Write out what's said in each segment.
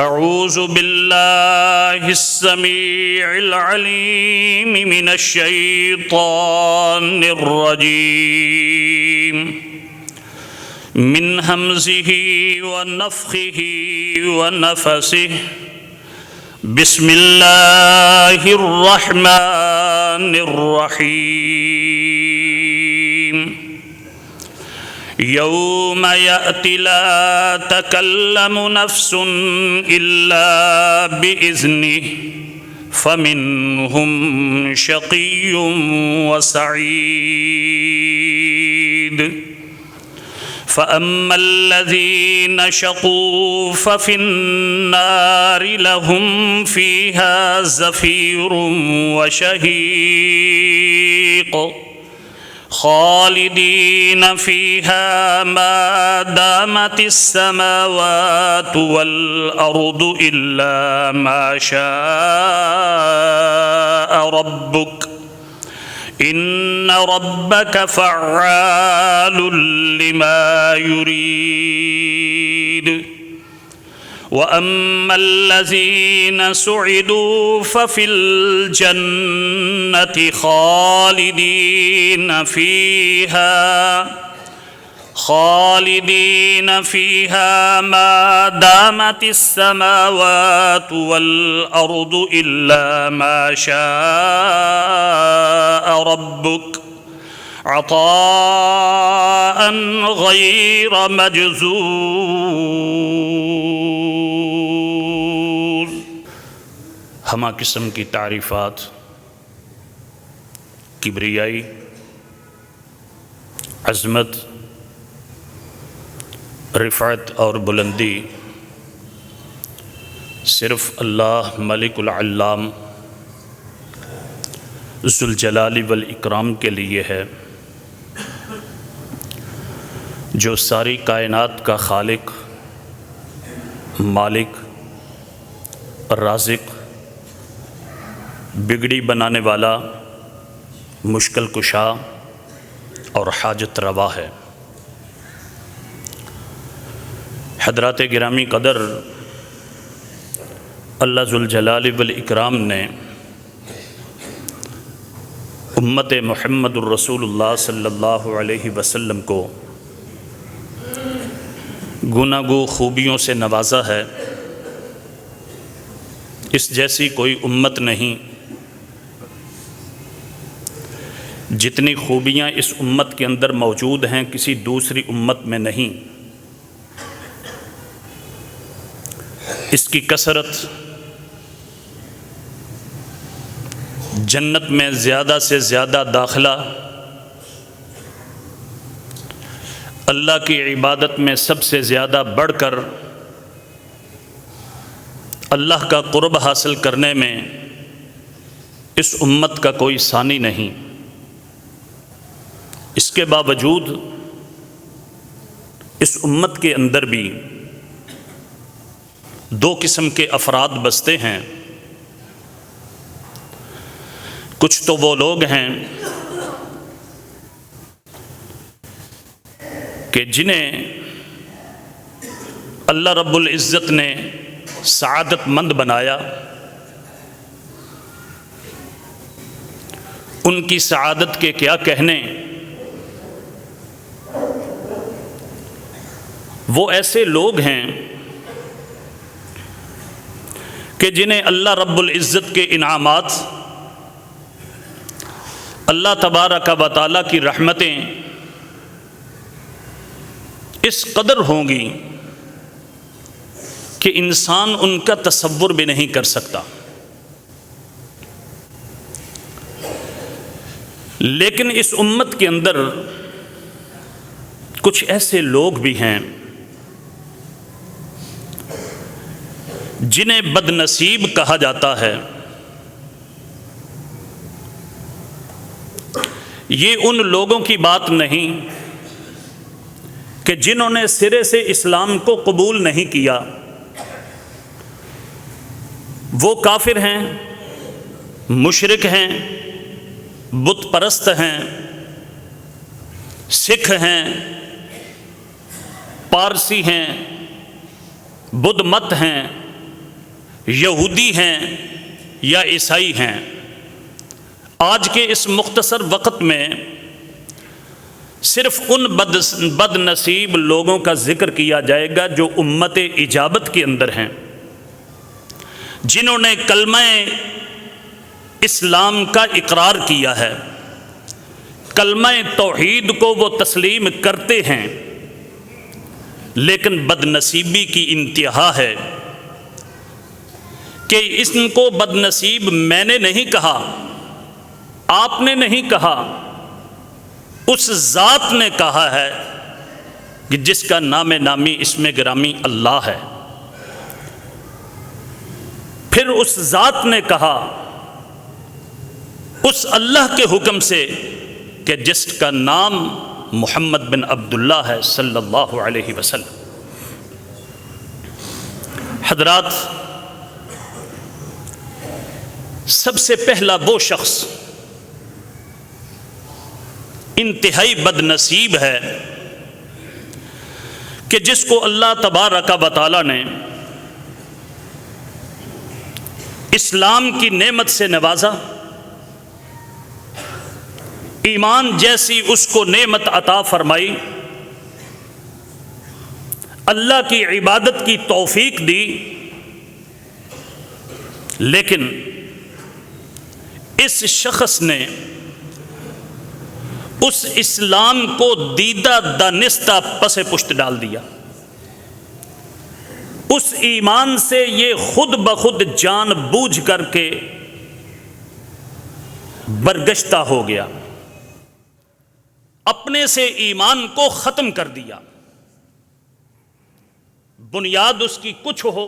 أعوذ بالله السميع العليم من الشيطان الرجيم من همزه ونفخه ونفسه بسم الله الرحمن الرحيم يوم يأتي لا تكلم نفس إلا بإذنه فمنهم شقي وسعيد فأما الذين شقوا ففي النار لهم فيها زفير وشهيق خالدين فيها ما دامت السماوات والأرض إلا ما شاء ربك إن ربك فعال لما يريد وأما الذين سعدوا ففي الجنة خالدين فيها ما دامت السماوات والأرض إلا ما شاء ربك عطاء غير مجذوذ۔ ہمہ قسم کی تعریفات، کبریائی، عظمت، رفعت اور بلندی صرف اللہ ملک العلام ذوالجلال والاکرام کے لیے ہے، جو ساری کائنات کا خالق، مالک، رازق، بگڑی بنانے والا، مشکل کشا اور حاجت روا ہے۔ حضرات گرامی قدر، اللہ ذوالجلال والاکرام نے امت محمد الرسول اللہ صلی اللہ علیہ وسلم کو گناگو خوبیوں سے نوازا ہے۔ اس جیسی کوئی امت نہیں، جتنی خوبیاں اس امت کے اندر موجود ہیں کسی دوسری امت میں نہیں۔ اس کی کثرت جنت میں زیادہ سے زیادہ داخلہ، اللہ کی عبادت میں سب سے زیادہ بڑھ کر اللہ کا قرب حاصل کرنے میں اس امت کا کوئی ثانی نہیں۔ اس کے باوجود اس امت کے اندر بھی دو قسم کے افراد بستے ہیں۔ کچھ تو وہ لوگ ہیں کہ جنہیں اللہ رب العزت نے سعادت مند بنایا، ان کی سعادت کے کیا کہنے۔ وہ ایسے لوگ ہیں کہ جنہیں اللہ رب العزت کے انعامات، اللہ تبارک و تعالیٰ کی رحمتیں اس قدر ہوں گی کہ انسان ان کا تصور بھی نہیں کر سکتا۔ لیکن اس امت کے اندر کچھ ایسے لوگ بھی ہیں جنہیں بد نصیب کہا جاتا ہے۔ یہ ان لوگوں کی بات نہیں کہ جنہوں نے سرے سے اسلام کو قبول نہیں کیا، وہ کافر ہیں، مشرک ہیں، بت پرست ہیں، سکھ ہیں، پارسی ہیں، بدھ مت ہیں، یہودی ہیں یا عیسائی ہیں، آج کے اس مختصر وقت میں صرف ان بد نصیب لوگوں کا ذکر کیا جائے گا جو امت اجابت کے اندر ہیں، جنہوں نے کلمہ اسلام کا اقرار کیا ہے، کلمہ توحید کو وہ تسلیم کرتے ہیں، لیکن بد نصیبی کی انتہا ہے کہ اس کو بد نصیب میں نے نہیں کہا، آپ نے نہیں کہا، اس ذات نے کہا ہے کہ جس کا نام نامی اسم گرامی اللہ ہے۔ پھر اس ذات نے کہا اس اللہ کے حکم سے کہ جس کا نام محمد بن عبداللہ ہے صلی اللہ علیہ وسلم۔ حضرات، سب سے پہلا وہ شخص انتہائی بد نصیب ہے کہ جس کو اللہ تبارک و تعالی نے اسلام کی نعمت سے نوازا، ایمان جیسی اس کو نعمت عطا فرمائی، اللہ کی عبادت کی توفیق دی، لیکن اس شخص نے اس اسلام کو دیدہ دانستہ پس پشت ڈال دیا، اس ایمان سے یہ خود بخود جان بوجھ کر کے برگشتہ ہو گیا، اپنے سے ایمان کو ختم کر دیا۔ بنیاد اس کی کچھ ہو،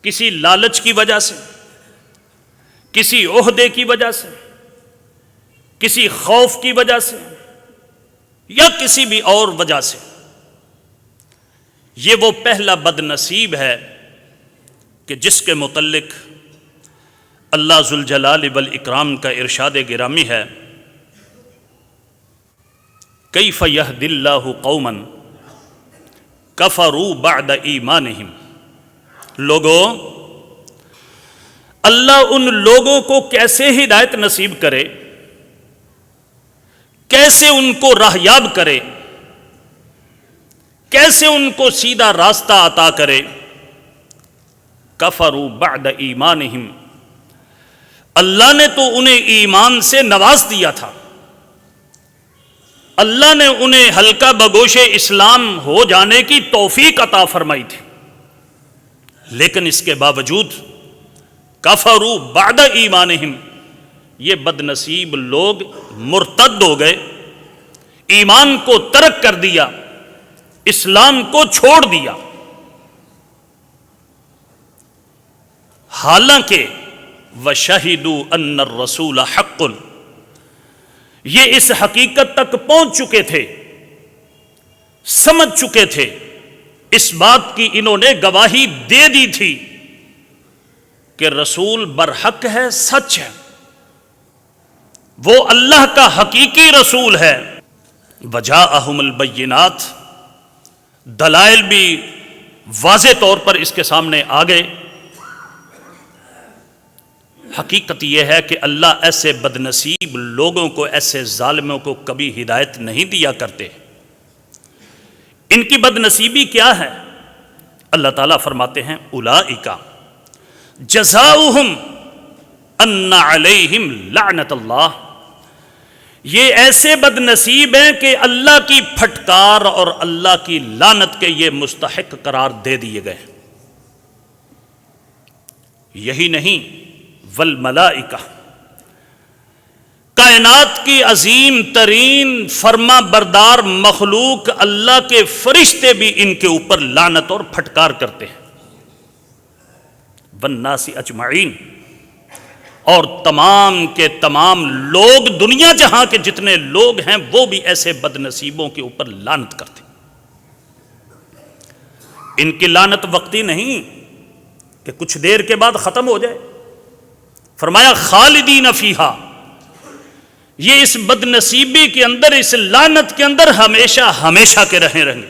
کسی لالچ کی وجہ سے، کسی عہدے کی وجہ سے، کسی خوف کی وجہ سے، یا کسی بھی اور وجہ سے، یہ وہ پہلا بد نصیب ہے کہ جس کے متعلق اللہ ذوالجلال والاکرام کا ارشاد گرامی ہے، کیف یہدی اللہ قوما کفروا بعد ایمانہم۔ لوگوں، اللہ ان لوگوں کو کیسے ہدایت نصیب کرے، کیسے ان کو راہیاب کرے، کیسے ان کو سیدھا راستہ عطا کرے۔ کفروا بعد ایمانہم، اللہ نے تو انہیں ایمان سے نواز دیا تھا، اللہ نے انہیں ہلکا بگوش اسلام ہو جانے کی توفیق عطا فرمائی تھی، لیکن اس کے باوجود کفروا بعد ایمانہم، یہ بد نصیب لوگ مرتد ہو گئے، ایمان کو ترک کر دیا، اسلام کو چھوڑ دیا، حالانکہ وَشَهِدُوا أَنَّ الرَّسُولَ حَقٌّ، یہ اس حقیقت تک پہنچ چکے تھے، سمجھ چکے تھے، اس بات کی انہوں نے گواہی دے دی تھی کہ رسول برحق ہے، سچ ہے، وہ اللہ کا حقیقی رسول ہے۔ وجاءہم البینات، دلائل بھی واضح طور پر اس کے سامنے آ گئے۔ حقیقت یہ ہے کہ اللہ ایسے بد نصیب لوگوں کو، ایسے ظالموں کو کبھی ہدایت نہیں دیا کرتے۔ ان کی بد نصیبی کیا ہے؟ اللہ تعالیٰ فرماتے ہیں اولئک جزاؤہم ان علیہم لعنت اللہ، یہ ایسے بد نصیب ہیں کہ اللہ کی پھٹکار اور اللہ کی لعنت کے یہ مستحق قرار دے دیے گئے۔ یہی نہیں، والملائکہ، کائنات کی عظیم ترین فرما بردار مخلوق اللہ کے فرشتے بھی ان کے اوپر لعنت اور پھٹکار کرتے ہیں۔ والناس اجمعین، اور تمام کے تمام لوگ، دنیا جہاں کے جتنے لوگ ہیں وہ بھی ایسے بد نصیبوں کے اوپر لعنت کرتے ہیں۔ ان کی لعنت وقتی نہیں کہ کچھ دیر کے بعد ختم ہو جائے، فرمایا خالدین فیہا، یہ اس بد نصیبی کے اندر، اس لعنت کے اندر ہمیشہ ہمیشہ کے رہیں گے۔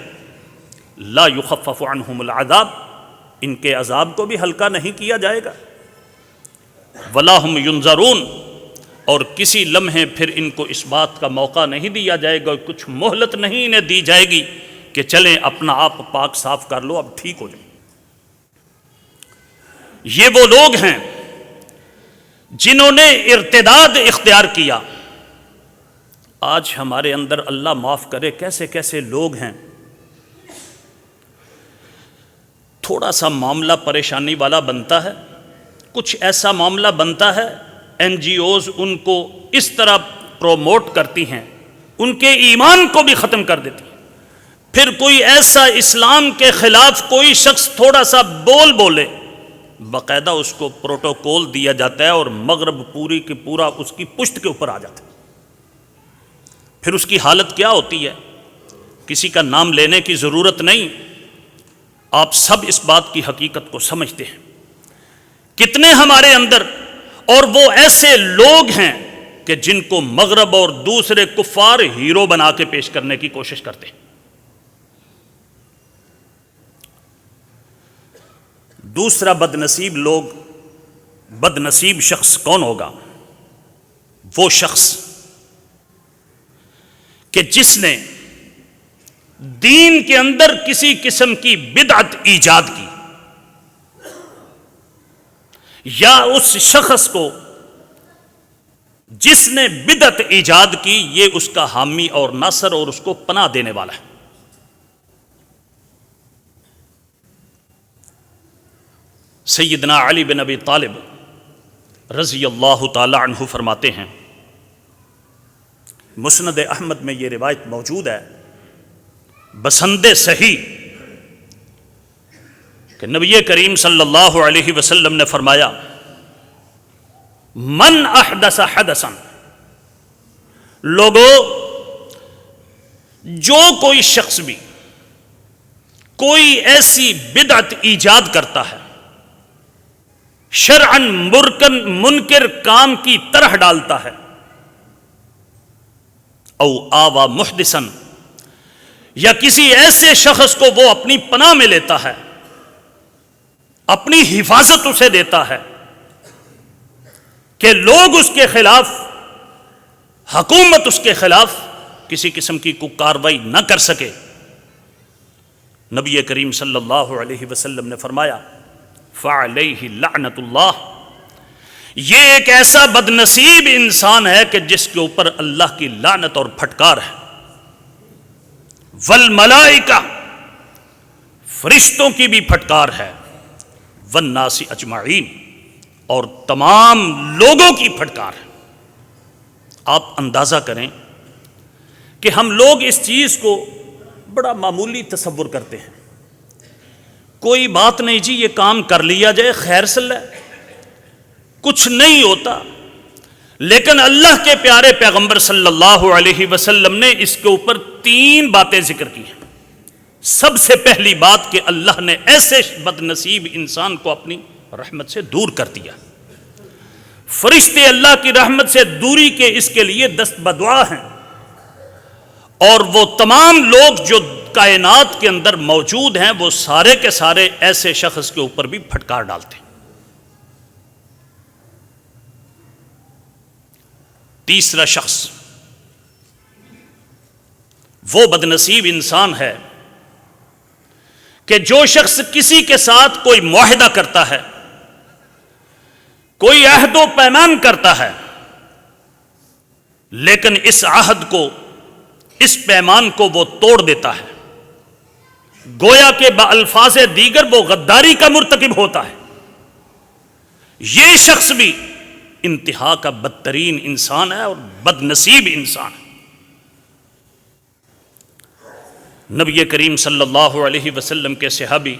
لا یخفف عنہم العذاب، ان کے عذاب کو بھی ہلکا نہیں کیا جائے گا۔ وَلَا هُمْ يُنظَرُونَ، اور کسی لمحے پھر ان کو اس بات کا موقع نہیں دیا جائے گا، کچھ مہلت نہیں انہیں دی جائے گی کہ چلیں اپنا آپ پاک صاف کر لو، اب ٹھیک ہو جائیں۔ یہ وہ لوگ ہیں جنہوں نے ارتداد اختیار کیا۔ آج ہمارے اندر اللہ معاف کرے کیسے کیسے لوگ ہیں، تھوڑا سا معاملہ پریشانی والا بنتا ہے، کچھ ایسا معاملہ بنتا ہے، این جی اوز ان کو اس طرح پروموٹ کرتی ہیں، ان کے ایمان کو بھی ختم کر دیتی ہیں۔ پھر کوئی ایسا اسلام کے خلاف کوئی شخص تھوڑا سا بولے، باقاعدہ اس کو پروٹوکول دیا جاتا ہے اور مغرب پوری کی پورا اس کی پشت کے اوپر آ جاتا ہے۔ پھر اس کی حالت کیا ہوتی ہے، کسی کا نام لینے کی ضرورت نہیں، آپ سب اس بات کی حقیقت کو سمجھتے ہیں۔ کتنے ہمارے اندر اور وہ ایسے لوگ ہیں کہ جن کو مغرب اور دوسرے کفار ہیرو بنا کے پیش کرنے کی کوشش کرتے ہیں۔ دوسرا بد نصیب شخص کون ہوگا؟ وہ شخص کہ جس نے دین کے اندر کسی قسم کی بدعت ایجاد کی، یا اس شخص کو جس نے بدعت ایجاد کی یہ اس کا حامی اور ناصر اور اس کو پناہ دینے والا ہے۔ سیدنا علی بن ابی طالب رضی اللہ تعالی عنہ فرماتے ہیں، مسند احمد میں یہ روایت موجود ہے بسند صحیح، کہ نبی کریم صلی اللہ علیہ وسلم نے فرمایا، من احدث حدثا، لوگوں جو کوئی شخص بھی کوئی ایسی بدعت ایجاد کرتا ہے، شرعاً منکر کام کی طرح ڈالتا ہے، او آوا محدثاً، یا کسی ایسے شخص کو وہ اپنی پناہ میں لیتا ہے، اپنی حفاظت اسے دیتا ہے کہ لوگ اس کے خلاف، حکومت اس کے خلاف کسی قسم کی کوئی کارروائی نہ کر سکے، نبی کریم صلی اللہ علیہ وسلم نے فرمایا فعلیہ لعنت اللہ، یہ ایک ایسا بد نصیب انسان ہے کہ جس کے اوپر اللہ کی لعنت اور پھٹکار ہے، والملائکہ، فرشتوں کی بھی پھٹکار ہے، والناس اجمعین، اور تمام لوگوں کی پھٹکار ہے۔ آپ اندازہ کریں کہ ہم لوگ اس چیز کو بڑا معمولی تصور کرتے ہیں، کوئی بات نہیں جی یہ کام کر لیا جائے، خیر صلی کچھ نہیں ہوتا، لیکن اللہ کے پیارے پیغمبر صلی اللہ علیہ وسلم نے اس کے اوپر 3 باتیں ذکر کی ہیں۔ سب سے پہلی بات کہ اللہ نے ایسے بد نصیب انسان کو اپنی رحمت سے دور کر دیا۔ فرشتے اللہ کی رحمت سے دوری کے اس کے لیے دست بدعا ہیں، اور وہ تمام لوگ جو کائنات کے اندر موجود ہیں وہ سارے کے سارے ایسے شخص کے اوپر بھی پھٹکار ڈالتے ہیں۔ تیسرا شخص وہ بد نصیب انسان ہے کہ جو شخص کسی کے ساتھ کوئی معاہدہ کرتا ہے، کوئی عہد و پیمان کرتا ہے، لیکن اس عہد کو، اس پیمان کو وہ توڑ دیتا ہے، گویا کہ بالفاظ دیگر وہ غداری کا مرتکب ہوتا ہے، یہ شخص بھی انتہا کا بدترین انسان ہے اور بد نصیب انسان ہے۔ نبی کریم صلی اللہ علیہ وسلم کے صحابی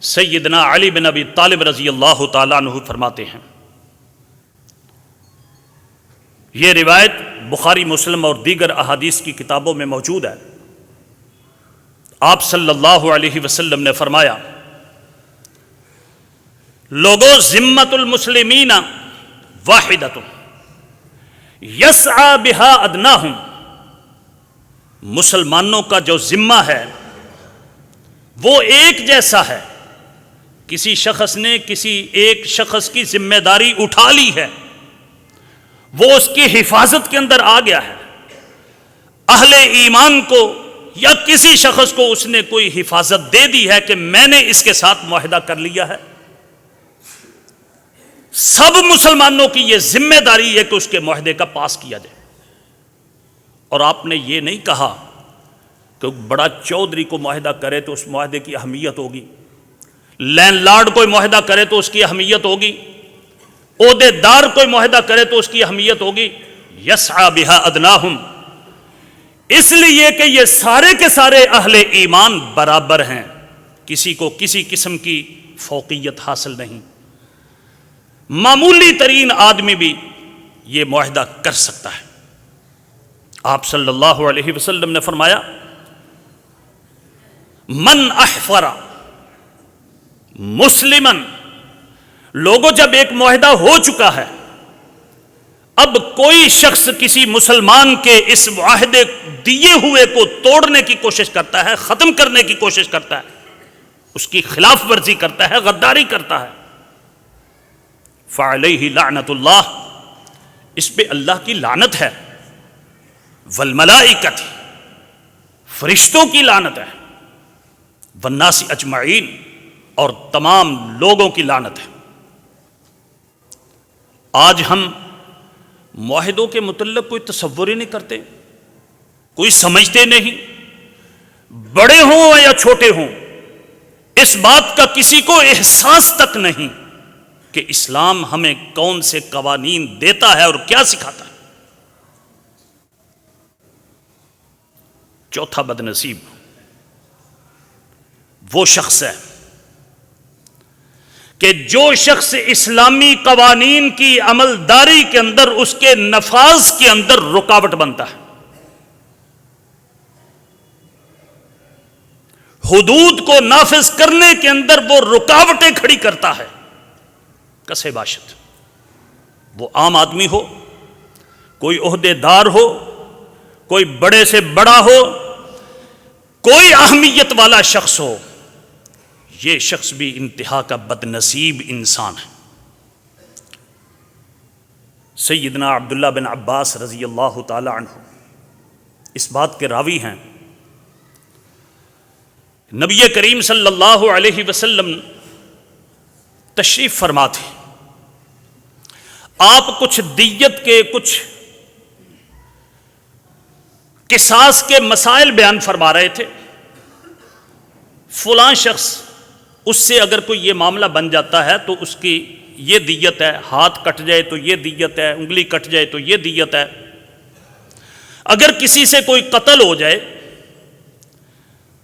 سیدنا علی بن ابی طالب رضی اللہ تعالیٰ عنہ فرماتے ہیں، یہ روایت بخاری مسلم اور دیگر احادیث کی کتابوں میں موجود ہے، آپ صلی اللہ علیہ وسلم نے فرمایا، لوگوں ذمت المسلمین واحدۃ یسعی بہا ادناہم، مسلمانوں کا جو ذمہ ہے وہ ایک جیسا ہے، کسی شخص نے کسی ایک شخص کی ذمہ داری اٹھا لی ہے، وہ اس کی حفاظت کے اندر آ گیا ہے، اہل ایمان کو یا کسی شخص کو اس نے کوئی حفاظت دے دی ہے کہ میں نے اس کے ساتھ معاہدہ کر لیا ہے، سب مسلمانوں کی یہ ذمہ داری ہے کہ اس کے معاہدے کا پاس کیا جائے۔ اور آپ نے یہ نہیں کہا کہ بڑا چودھری کو معاہدہ کرے تو اس معاہدے کی اہمیت ہوگی، لینڈ لارڈ کوئی معاہدہ کرے تو اس کی اہمیت ہوگی، عہدے دار کوئی معاہدہ کرے تو اس کی اہمیت ہوگی۔ یسعی بہا ادناہم، اس لیے کہ یہ سارے کے سارے اہل ایمان برابر ہیں، کسی کو کسی قسم کی فوقیت حاصل نہیں، معمولی ترین آدمی بھی یہ معاہدہ کر سکتا ہے۔ آپ صلی اللہ علیہ وسلم نے فرمایا من احفر مسلمن، لوگوں جب ایک معاہدہ ہو چکا ہے، اب کوئی شخص کسی مسلمان کے اس معاہدے دیے ہوئے کو توڑنے کی کوشش کرتا ہے، ختم کرنے کی کوشش کرتا ہے، اس کی خلاف ورزی کرتا ہے، غداری کرتا ہے، فعلیہ لعنت اللہ، اس پہ اللہ کی لعنت ہے، والملائکۃ، فرشتوں کی لعنت ہے، والناس اجمعین، اور تمام لوگوں کی لعنت ہے۔ آج ہم معاہدوں کے متعلق کوئی تصور ہی نہیں کرتے، کوئی سمجھتے نہیں، بڑے ہوں یا چھوٹے ہوں، اس بات کا کسی کو احساس تک نہیں کہ اسلام ہمیں کون سے قوانین دیتا ہے اور کیا سکھاتا ہے۔ چوتھا بد نصیب وہ شخص ہے کہ جو شخص اسلامی قوانین کی عملداری کے اندر، اس کے نفاذ کے اندر رکاوٹ بنتا ہے، حدود کو نافذ کرنے کے اندر وہ رکاوٹیں کھڑی کرتا ہے، کسے باشد، وہ عام آدمی ہو، کوئی عہدے دار ہو، کوئی بڑے سے بڑا ہو، کوئی اہمیت والا شخص ہو، یہ شخص بھی انتہا کا بد نصیب انسان ہے۔ سیدنا عبداللہ بن عباس رضی اللہ تعالی عنہ اس بات کے راوی ہیں، نبی کریم صلی اللہ علیہ وسلم تشریف فرما تھے، آپ کچھ دیت کے، کچھ قصاص کے مسائل بیان فرما رہے تھے۔ فلاں شخص، اس سے اگر کوئی یہ معاملہ بن جاتا ہے تو اس کی یہ دیت ہے، ہاتھ کٹ جائے تو یہ دیت ہے، انگلی کٹ جائے تو یہ دیت ہے، اگر کسی سے کوئی قتل ہو جائے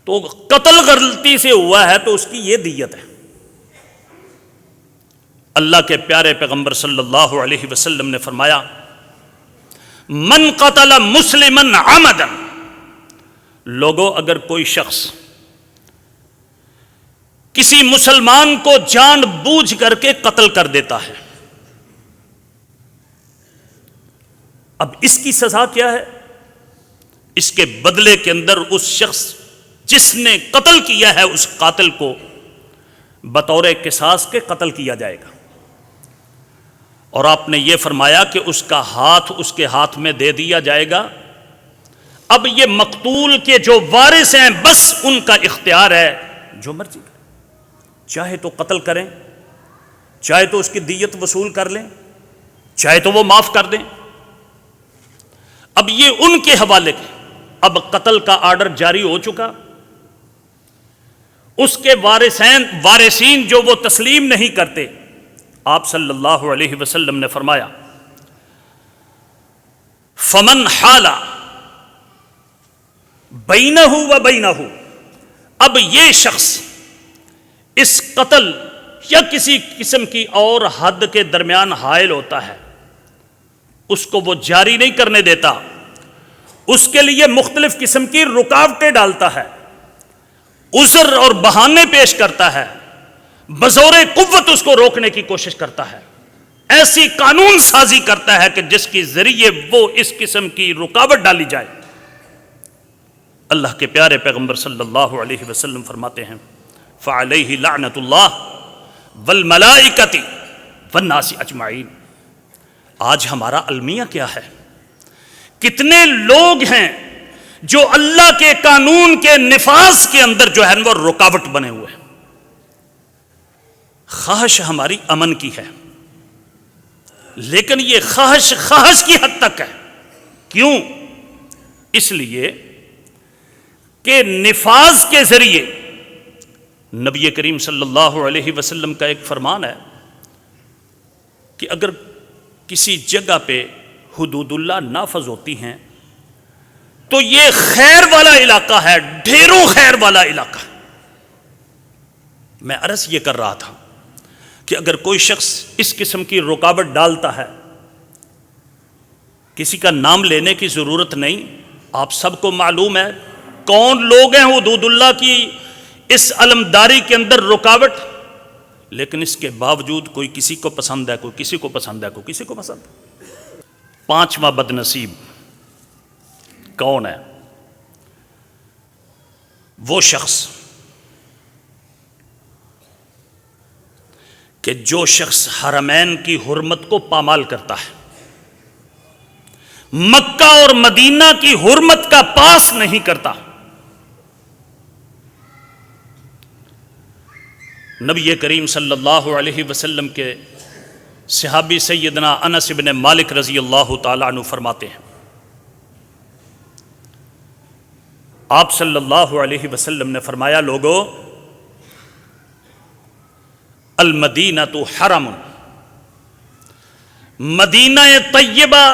تو قتل غلطی سے ہوا ہے تو اس کی یہ دیت ہے۔ اللہ کے پیارے پیغمبر صلی اللہ علیہ وسلم نے فرمایا من قتل مسلمن عمدا، لوگوں اگر کوئی شخص کسی مسلمان کو جان بوجھ کر کے قتل کر دیتا ہے، اب اس کی سزا کیا ہے؟ اس کے بدلے کے اندر اس شخص جس نے قتل کیا ہے اس قاتل کو بطور قصاص کے قتل کیا جائے گا، اور آپ نے یہ فرمایا کہ اس کا ہاتھ اس کے ہاتھ میں دے دیا جائے گا۔ اب یہ مقتول کے جو وارث ہیں بس ان کا اختیار ہے، جو مرضی کریں، چاہے تو قتل کریں، چاہے تو اس کی دیت وصول کر لیں، چاہے تو وہ معاف کر دیں، اب یہ ان کے حوالے کے۔ اب قتل کا آرڈر جاری ہو چکا، اس کے وارثین جو وہ تسلیم نہیں کرتے، آپ صلی اللہ علیہ وسلم نے فرمایا فمن حال بینہ و بینہ، اب یہ شخص اس قتل یا کسی قسم کی اور حد کے درمیان حائل ہوتا ہے، اس کو وہ جاری نہیں کرنے دیتا، اس کے لیے مختلف قسم کی رکاوٹیں ڈالتا ہے، عذر اور بہانے پیش کرتا ہے، بزور قوت اس کو روکنے کی کوشش کرتا ہے، ایسی قانون سازی کرتا ہے کہ جس کے ذریعے وہ اس قسم کی رکاوٹ ڈالی جائے۔ اللہ کے پیارے پیغمبر صلی اللہ علیہ وسلم فرماتے ہیں فعلیہ لعنت اللہ، والملائکۃ والناس اجمعین۔ آج ہمارا المیہ کیا ہے؟ کتنے لوگ ہیں جو اللہ کے قانون کے نفاذ کے اندر جو ہے وہ رکاوٹ بنے ہوئے ہیں۔ خواہش ہماری امن کی ہے، لیکن یہ خواہش کی حد تک ہے۔ کیوں؟ اس لیے کہ نفاذ کے ذریعے نبی کریم صلی اللہ علیہ وسلم کا ایک فرمان ہے کہ اگر کسی جگہ پہ حدود اللہ نافذ ہوتی ہیں تو یہ خیر والا علاقہ ہے، ڈھیروں خیر والا علاقہ ہے۔ میں عرض یہ کر رہا تھا کہ اگر کوئی شخص اس قسم کی رکاوٹ ڈالتا ہے، کسی کا نام لینے کی ضرورت نہیں، آپ سب کو معلوم ہے کون لوگ ہیں حدود اللہ کی اس علمداری کے اندر رکاوٹ، لیکن اس کے باوجود کوئی کسی کو پسند ہے، کوئی کسی کو پسند ہے، کوئی کسی کو پسند ہے۔ پانچواں بد نصیب کون ہے؟ وہ شخص کہ جو شخص حرمین کی حرمت کو پامال کرتا ہے، مکہ اور مدینہ کی حرمت کا پاس نہیں کرتا۔ نبی کریم صلی اللہ علیہ وسلم کے صحابی سیدنا انس بن مالک رضی اللہ تعالیٰ عنہ فرماتے ہیں، آپ صلی اللہ علیہ وسلم نے فرمایا، لوگو المدینہ حرم، مدینہ طیبہ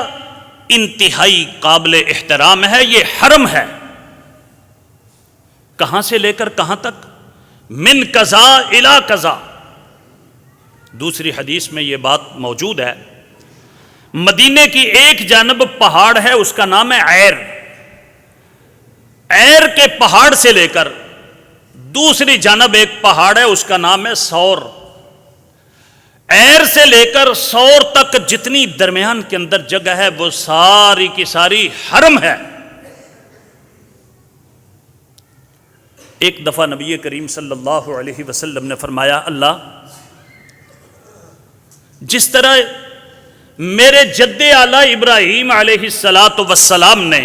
انتہائی قابل احترام ہے، یہ حرم ہے۔ کہاں سے لے کر کہاں تک؟ من قضا الی قضا۔ دوسری حدیث میں یہ بات موجود ہے، مدینے کی ایک جانب پہاڑ ہے، اس کا نام ہے عیر، عیر کے پہاڑ سے لے کر دوسری جانب ایک پہاڑ ہے، اس کا نام ہے سور۔ عیر سے لے کر سور تک جتنی درمیان کے اندر جگہ ہے وہ ساری کی ساری حرم ہے۔ ایک دفعہ نبی کریم صلی اللہ علیہ وسلم نے فرمایا، اللہ جس طرح میرے جد اعلیٰ ابراہیم علیہ السلام نے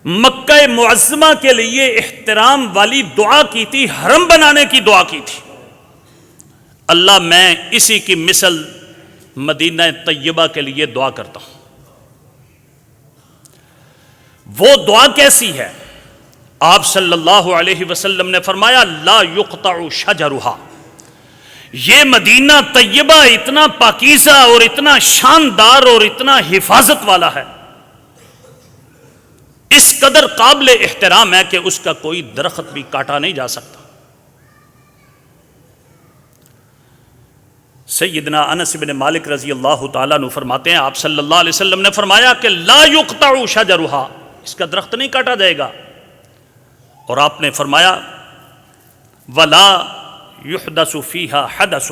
مکہ معظمہ کے لیے احترام والی دعا کی تھی، حرم بنانے کی دعا کی تھی، اللہ میں اسی کی مثل مدینہ طیبہ کے لیے دعا کرتا ہوں۔ وہ دعا کیسی ہے؟ آپ صلی اللہ علیہ وسلم نے فرمایا، لا یقطع شجرہا، یہ مدینہ طیبہ اتنا پاکیزہ اور اتنا شاندار اور اتنا حفاظت والا ہے، اس قدر قابل احترام ہے کہ اس کا کوئی درخت بھی کاٹا نہیں جا سکتا۔ سیدنا انس بن مالک رضی اللہ تعالیٰ عنہ فرماتے ہیں، آپ صلی اللہ علیہ وسلم نے فرمایا کہ لا یقطع شجرہا، اس کا درخت نہیں کاٹا جائے گا، اور آپ نے فرمایا ولا یحدث فیہا حدث،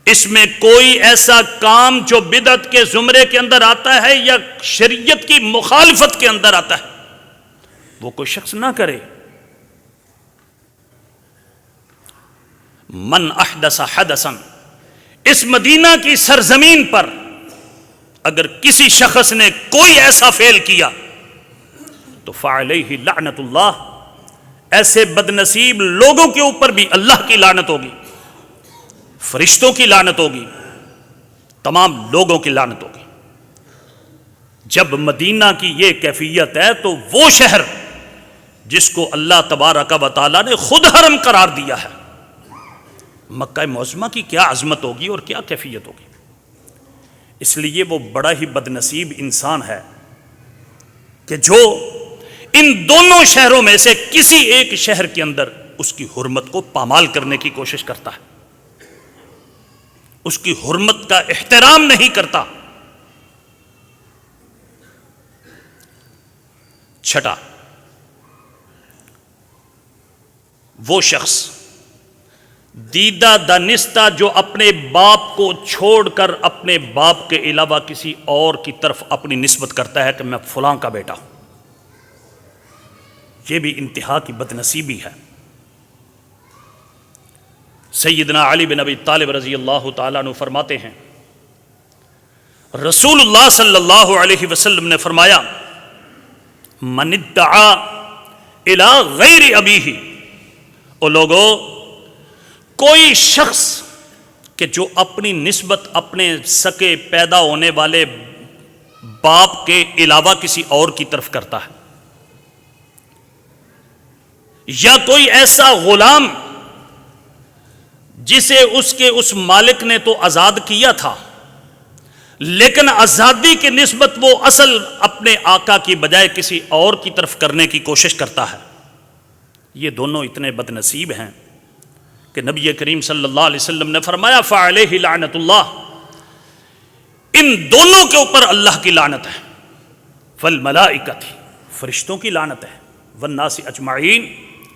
اس میں کوئی ایسا کام جو بدعت کے زمرے کے اندر آتا ہے یا شریعت کی مخالفت کے اندر آتا ہے وہ کوئی شخص نہ کرے۔ من احدث حدثا، اس مدینہ کی سرزمین پر اگر کسی شخص نے کوئی ایسا فعل کیا تو فعلیہ لعنت اللہ، ایسے بد نصیب لوگوں کے اوپر بھی اللہ کی لعنت ہوگی، فرشتوں کی لعنت ہوگی، تمام لوگوں کی لعنت ہوگی۔ جب مدینہ کی یہ کیفیت ہے تو وہ شہر جس کو اللہ تبارک و تعالیٰ نے خود حرم قرار دیا ہے، مکہ معظمہ کی کیا عظمت ہوگی اور کیا کیفیت ہوگی۔ اس لیے وہ بڑا ہی بد نصیب انسان ہے کہ جو ان دونوں شہروں میں سے کسی ایک شہر کے اندر اس کی حرمت کو پامال کرنے کی کوشش کرتا ہے، اس کی حرمت کا احترام نہیں کرتا۔ چھٹا، وہ شخص دیدہ دانستہ جو اپنے باپ کو چھوڑ کر اپنے باپ کے علاوہ کسی اور کی طرف اپنی نسبت کرتا ہے کہ میں فلاں کا بیٹا ہوں، یہ بھی انتہا کی بد نصیبی ہے۔ سیدنا علی بن ابی طالب رضی اللہ تعالیٰ عنہ فرماتے ہیں رسول اللہ صلی اللہ علیہ وسلم نے فرمایا من ادعا الی غیر ابیہ، او لوگو کوئی شخص کہ جو اپنی نسبت اپنے سکے پیدا ہونے والے باپ کے علاوہ کسی اور کی طرف کرتا ہے، یا کوئی ایسا غلام جسے اس مالک نے تو آزاد کیا تھا لیکن آزادی کی نسبت وہ اصل اپنے آقا کی بجائے کسی اور کی طرف کرنے کی کوشش کرتا ہے، یہ دونوں اتنے بد نصیب ہیں کہ نبی کریم صلی اللہ علیہ وسلم نے فرمایا فعلیہ لعنت اللہ، ان دونوں کے اوپر اللہ کی لعنت ہے، والملائکۃ، فرشتوں کی لعنت ہے، والناس اجمعین،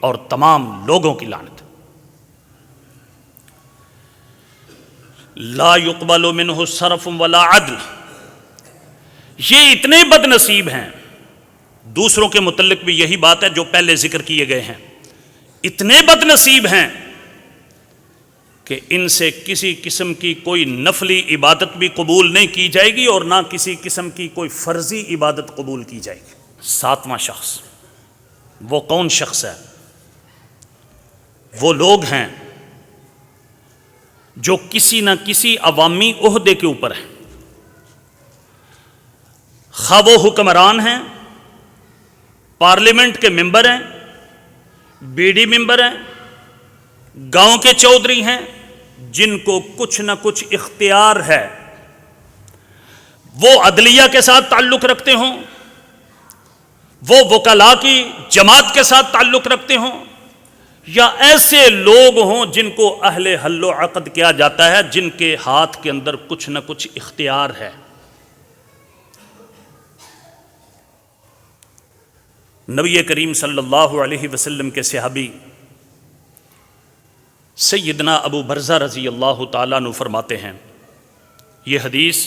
اور تمام لوگوں کی لعنت ہے۔ لا يقبل منہ صرف ولا عدل، یہ اتنے بد نصیب ہیں، دوسروں کے متعلق بھی یہی بات ہے جو پہلے ذکر کیے گئے ہیں، اتنے بد نصیب ہیں کہ ان سے کسی قسم کی کوئی نفلی عبادت بھی قبول نہیں کی جائے گی اور نہ کسی قسم کی کوئی فرضی عبادت قبول کی جائے گی۔ ساتواں شخص، وہ کون شخص ہے؟ وہ لوگ ہیں جو کسی نہ کسی عوامی عہدے کے اوپر ہیں، خواہ وہ حکمران ہیں، پارلیمنٹ کے ممبر ہیں، بی ڈی ممبر ہیں، گاؤں کے چودھری ہیں، جن کو کچھ نہ کچھ اختیار ہے، وہ عدلیہ کے ساتھ تعلق رکھتے ہوں، وہ وکلاء کی جماعت کے ساتھ تعلق رکھتے ہوں، یا ایسے لوگ ہوں جن کو اہل حل و عقد کیا جاتا ہے، جن کے ہاتھ کے اندر کچھ نہ کچھ اختیار ہے۔ نبی کریم صلی اللہ علیہ وسلم کے صحابی سیدنا ابو برزہ رضی اللہ تعالیٰ عنہ فرماتے ہیں، یہ حدیث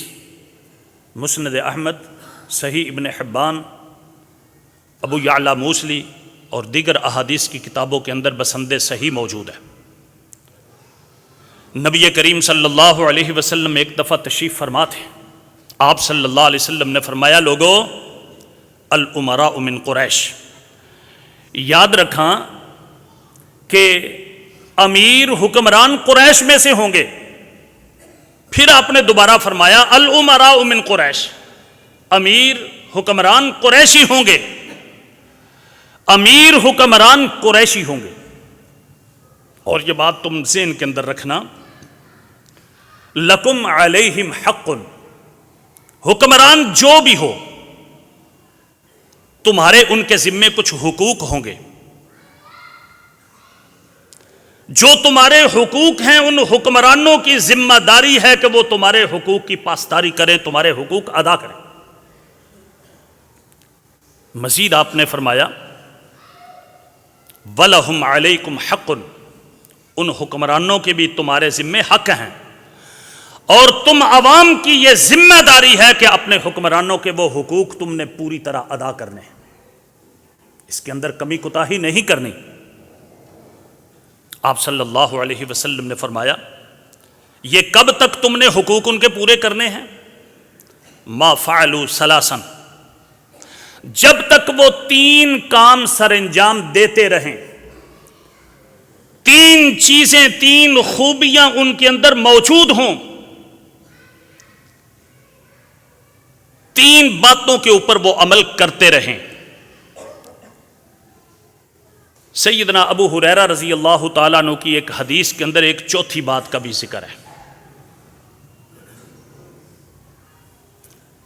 مسند احمد، صحیح ابن حبان، ابو یعلا موصلی اور دیگر احادیث کی کتابوں کے اندر بسند صحیح موجود ہے۔ نبی کریم صلی اللہ علیہ وسلم ایک دفعہ تشریف فرما تھے، آپ صلی اللہ علیہ وسلم نے فرمایا لوگو الامراء من قریش، یاد رکھاں کہ امیر حکمران قریش میں سے ہوں گے۔ پھر آپ نے دوبارہ فرمایا الامراء من قریش، امیر حکمران قریشی ہوں گے، امیر حکمران قریشی ہوں گے۔ اور یہ بات تم ذہن کے اندر رکھنا، لکم علیہم حق، حکمران جو بھی ہو تمہارے ان کے ذمے کچھ حقوق ہوں گے، جو تمہارے حقوق ہیں ان حکمرانوں کی ذمہ داری ہے کہ وہ تمہارے حقوق کی پاسداری کریں، تمہارے حقوق ادا کریں۔ مزید آپ نے فرمایا وَلَهُمْ عَلَيْكُمْ حَقٌ، ان حکمرانوں کے بھی تمہارے ذمے حق ہیں، اور تم عوام کی یہ ذمہ داری ہے کہ اپنے حکمرانوں کے وہ حقوق تم نے پوری طرح ادا کرنے ہیں، اس کے اندر کمی کوتاہی نہیں کرنی۔ آپ صلی اللہ علیہ وسلم نے فرمایا یہ کب تک تم نے حقوق ان کے پورے کرنے ہیں؟ ما فعلوا ثلاثا، جب تک وہ 3 کام سر انجام دیتے رہیں، 3 چیزیں، 3 خوبیاں ان کے اندر موجود ہوں، 3 باتوں کے اوپر وہ عمل کرتے رہیں۔ سیدنا ابو ہریرہ رضی اللہ تعالیٰ عنہ کی ایک حدیث کے اندر ایک چوتھی بات کا بھی ذکر ہے۔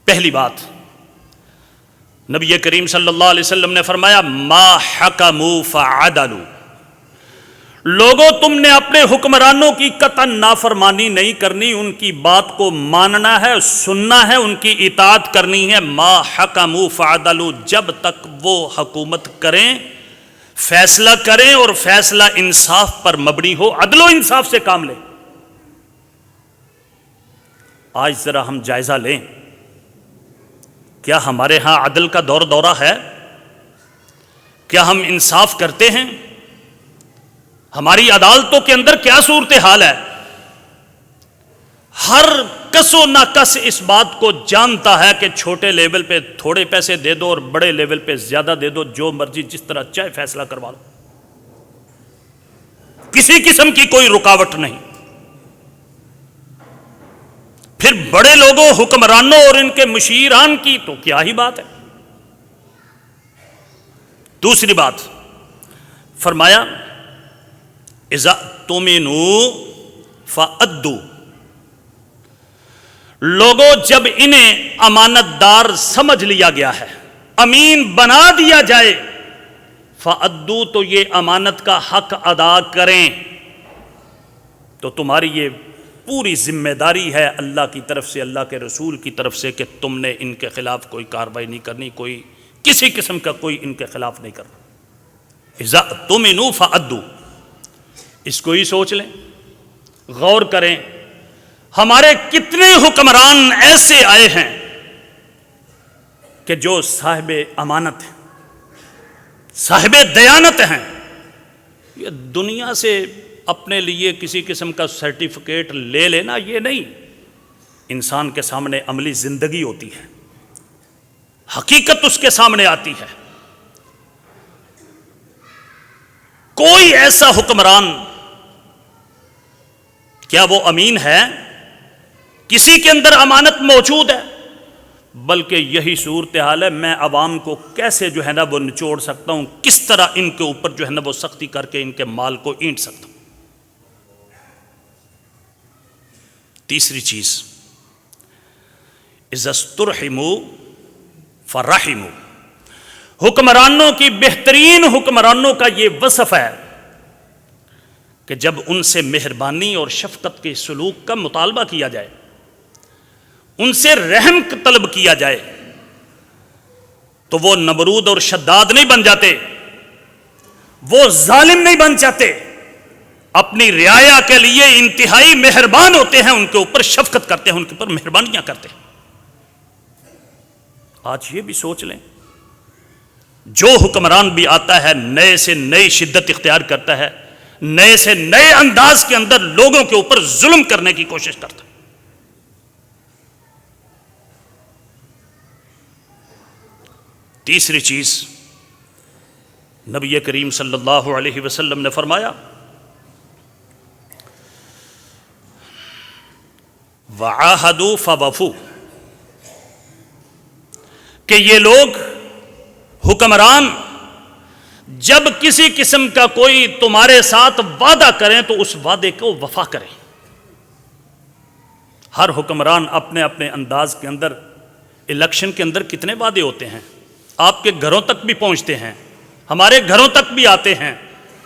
پہلی بات، نبی کریم صلی اللہ علیہ وسلم نے فرمایا ما حکموا فعدلوا، لوگوں تم نے اپنے حکمرانوں کی قطعاً نافرمانی نہیں کرنی، ان کی بات کو ماننا ہے، سننا ہے، ان کی اطاعت کرنی ہے۔ ما حکموا فعدلوا، جب تک وہ حکومت کریں، فیصلہ کریں اور فیصلہ انصاف پر مبنی ہو، عدل و انصاف سے کام لیں۔ آج ذرا ہم جائزہ لیں، کیا ہمارے ہاں عدل کا دور دورہ ہے؟ کیا ہم انصاف کرتے ہیں؟ ہماری عدالتوں کے اندر کیا صورتحال ہے؟ ہر کس و ناکس اس بات کو جانتا ہے کہ چھوٹے لیول پہ تھوڑے پیسے دے دو اور بڑے لیول پہ زیادہ دے دو، جو مرضی جس طرح چاہے فیصلہ کروا لو، کسی قسم کی کوئی رکاوٹ نہیں۔ پھر بڑے لوگوں، حکمرانوں اور ان کے مشیران کی تو کیا ہی بات ہے۔ دوسری بات فرمایا اذا تؤمنوا فأدوا، لوگوں جب انہیں امانت دار سمجھ لیا گیا ہے، امین بنا دیا جائے، فأدوا تو یہ امانت کا حق ادا کریں۔ تو تمہاری یہ پوری ذمہ داری ہے اللہ کی طرف سے، اللہ کے رسول کی طرف سے، کہ تم نے ان کے خلاف کوئی کارروائی نہیں کرنی، کوئی کسی قسم کا کوئی ان کے خلاف نہیں کرنا۔ اذا تؤمنوا فأدوا، اس کو ہی سوچ لیں، غور کریں، ہمارے کتنے حکمران ایسے آئے ہیں کہ جو صاحب امانت ہیں، صاحب دیانت ہیں، یہ دنیا سے اپنے لیے کسی قسم کا سرٹیفکیٹ لے لینا یہ نہیں، انسان کے سامنے عملی زندگی ہوتی ہے، حقیقت اس کے سامنے آتی ہے۔ کوئی ایسا حکمران کیا وہ امین ہے؟ کسی کے اندر امانت موجود ہے؟ بلکہ یہی صورتحال ہے، میں عوام کو کیسے جو ہے نا وہ نچوڑ سکتا ہوں، کس طرح ان کے اوپر جو ہے نا وہ سختی کر کے ان کے مال کو اینٹ سکتا ہوں۔ تیسری چیز اذا استرحموا فرحموا، حکمرانوں کی بہترین حکمرانوں کا یہ وصف ہے کہ جب ان سے مہربانی اور شفقت کے سلوک کا مطالبہ کیا جائے، ان سے رحم طلب کیا جائے، تو وہ نمرود اور شداد نہیں بن جاتے، وہ ظالم نہیں بن جاتے، اپنی رعایا کے لیے انتہائی مہربان ہوتے ہیں، ان کے اوپر شفقت کرتے ہیں، ان کے اوپر مہربانیاں کرتے ہیں۔ آج یہ بھی سوچ لیں، جو حکمران بھی آتا ہے نئے سے نئی شدت اختیار کرتا ہے، نئے سے نئے انداز کے اندر لوگوں کے اوپر ظلم کرنے کی کوشش کرتا ہے۔ تیسری چیز نبی کریم صلی اللہ علیہ وسلم نے فرمایا وعاہدوا فوفوا، کہ یہ لوگ حکمران جب کسی قسم کا کوئی تمہارے ساتھ وعدہ کریں تو اس وعدے کو وفا کریں۔ ہر حکمران اپنے اپنے انداز کے اندر، الیکشن کے اندر کتنے وعدے ہوتے ہیں، آپ کے گھروں تک بھی پہنچتے ہیں، ہمارے گھروں تک بھی آتے ہیں،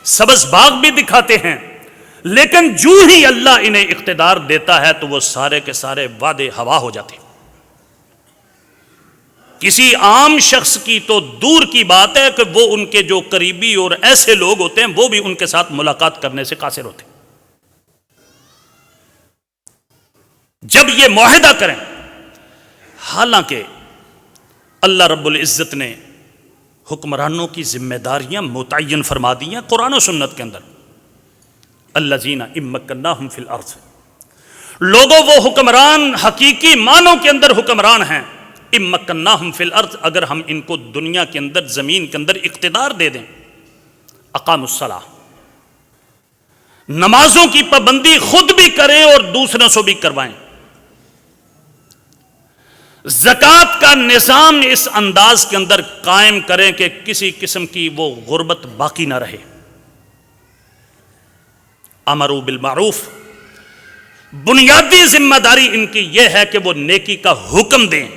سبز باغ بھی دکھاتے ہیں، لیکن جو ہی اللہ انہیں اقتدار دیتا ہے تو وہ سارے کے سارے وعدے ہوا ہو جاتے ہیں۔ کسی عام شخص کی تو دور کی بات ہے کہ وہ ان کے جو قریبی اور ایسے لوگ ہوتے ہیں وہ بھی ان کے ساتھ ملاقات کرنے سے قاصر ہوتے ہیں۔ جب یہ معاہدہ کریں، حالانکہ اللہ رب العزت نے حکمرانوں کی ذمہ داریاں متعین فرما دی ہیں قرآن و سنت کے اندر، الذین ان مکناہم فی الارض، لوگوں وہ حکمران حقیقی معنوں کے اندر حکمران ہیں، ان مکناہم فی الارض، اگر ہم ان کو دنیا کے اندر، زمین کے اندر اقتدار دے دیں، اقاموا الصلاۃ، نمازوں کی پابندی خود بھی کریں اور دوسروں سے بھی کروائیں، زکوٰۃ کا نظام اس انداز کے اندر قائم کریں کہ کسی قسم کی وہ غربت باقی نہ رہے، امروا بالمعروف، بنیادی ذمہ داری ان کی یہ ہے کہ وہ نیکی کا حکم دیں،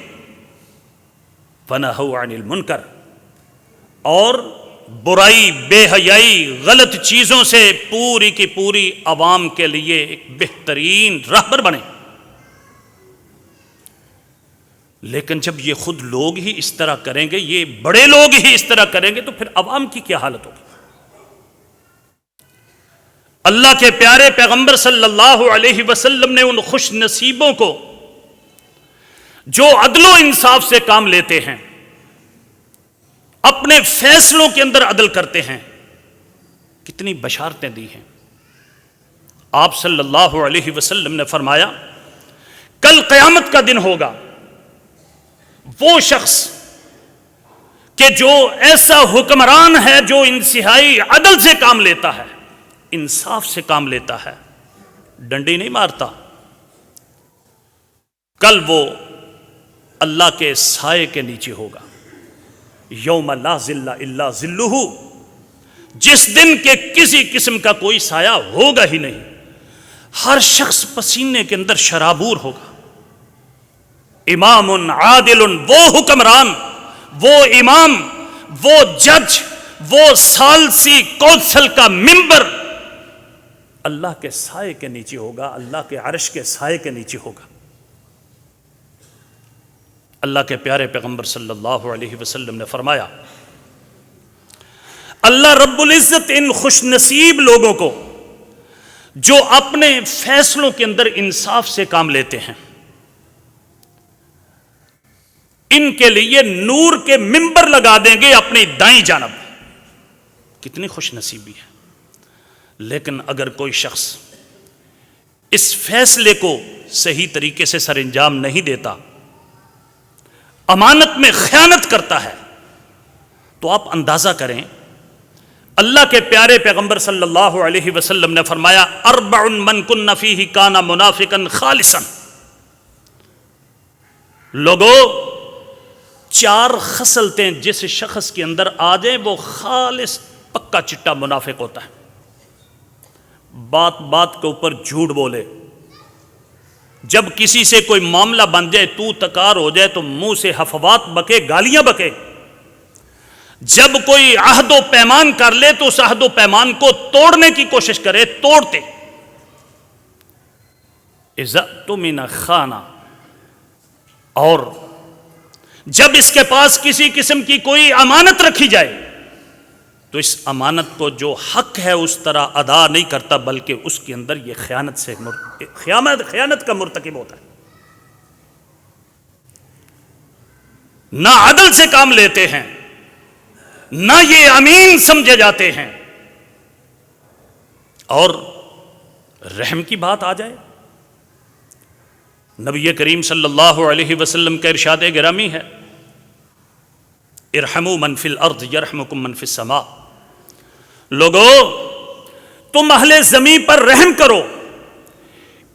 ونہوا عن المنکر، اور برائی، بے حیائی، غلط چیزوں سے پوری کی پوری عوام کے لیے ایک بہترین رہبر بنے۔ لیکن جب یہ خود لوگ ہی اس طرح کریں گے، یہ بڑے لوگ ہی اس طرح کریں گے، تو پھر عوام کی کیا حالت ہوگی؟ اللہ کے پیارے پیغمبر صلی اللہ علیہ وسلم نے ان خوش نصیبوں کو جو عدل و انصاف سے کام لیتے ہیں، اپنے فیصلوں کے اندر عدل کرتے ہیں، کتنی بشارتیں دی ہیں. آپ صلی اللہ علیہ وسلم نے فرمایا کل قیامت کا دن ہوگا، وہ شخص کہ جو ایسا حکمران ہے جو انتہائی عدل سے کام لیتا ہے، انصاف سے کام لیتا ہے، ڈنڈی نہیں مارتا، کل وہ اللہ کے سائے کے نیچے ہوگا. یوم لا ظل الا ظلہ، جس دن کے کسی قسم کا کوئی سایہ ہوگا ہی نہیں. ہر شخص پسینے کے اندر شرابور ہوگا. امام عادل، وہ حکمران، وہ امام، وہ جج، وہ ثالثی کونسل کا ممبر اللہ کے سائے کے نیچے ہوگا، اللہ کے عرش کے سائے کے نیچے ہوگا. اللہ کے پیارے پیغمبر صلی اللہ علیہ وسلم نے فرمایا اللہ رب العزت ان خوش نصیب لوگوں کو جو اپنے فیصلوں کے اندر انصاف سے کام لیتے ہیں، ان کے لیے نور کے منبر لگا دیں گے اپنی دائیں جانب. کتنی خوش نصیبی ہے. لیکن اگر کوئی شخص اس فیصلے کو صحیح طریقے سے سر انجام نہیں دیتا، امانت میں خیانت کرتا ہے، تو آپ اندازہ کریں اللہ کے پیارے پیغمبر صلی اللہ علیہ وسلم نے فرمایا اربع من کن فیہ کان منافقا خالصا. لوگو 4 خصلتیں جس شخص کے اندر آ جائیں وہ خالص پکا چٹا منافق ہوتا ہے. بات بات کے اوپر جھوٹ بولے، جب کسی سے کوئی معاملہ بن جائے، تو تکار ہو جائے تو منہ سے حفوات بکے، گالیاں بکے. جب کوئی عہد و پیمان کر لے تو اس عہد و پیمان کو توڑنے کی کوشش کرے، توڑتے. اذا اؤتمن خان، اور جب اس کے پاس کسی قسم کی کوئی امانت رکھی جائے تو اس امانت کو جو حق ہے اس طرح ادا نہیں کرتا، بلکہ اس کے اندر یہ خیانت کا مرتکب ہوتا ہے. نہ عدل سے کام لیتے ہیں، نہ یہ امین سمجھے جاتے ہیں. اور رحم کی بات آ جائے، نبی کریم صلی اللہ علیہ وسلم کا ارشاد گرامی ہے ارحموا من فی الارض یرحمکم من فی السماء. لوگو تم اہل زمین پر رحم کرو،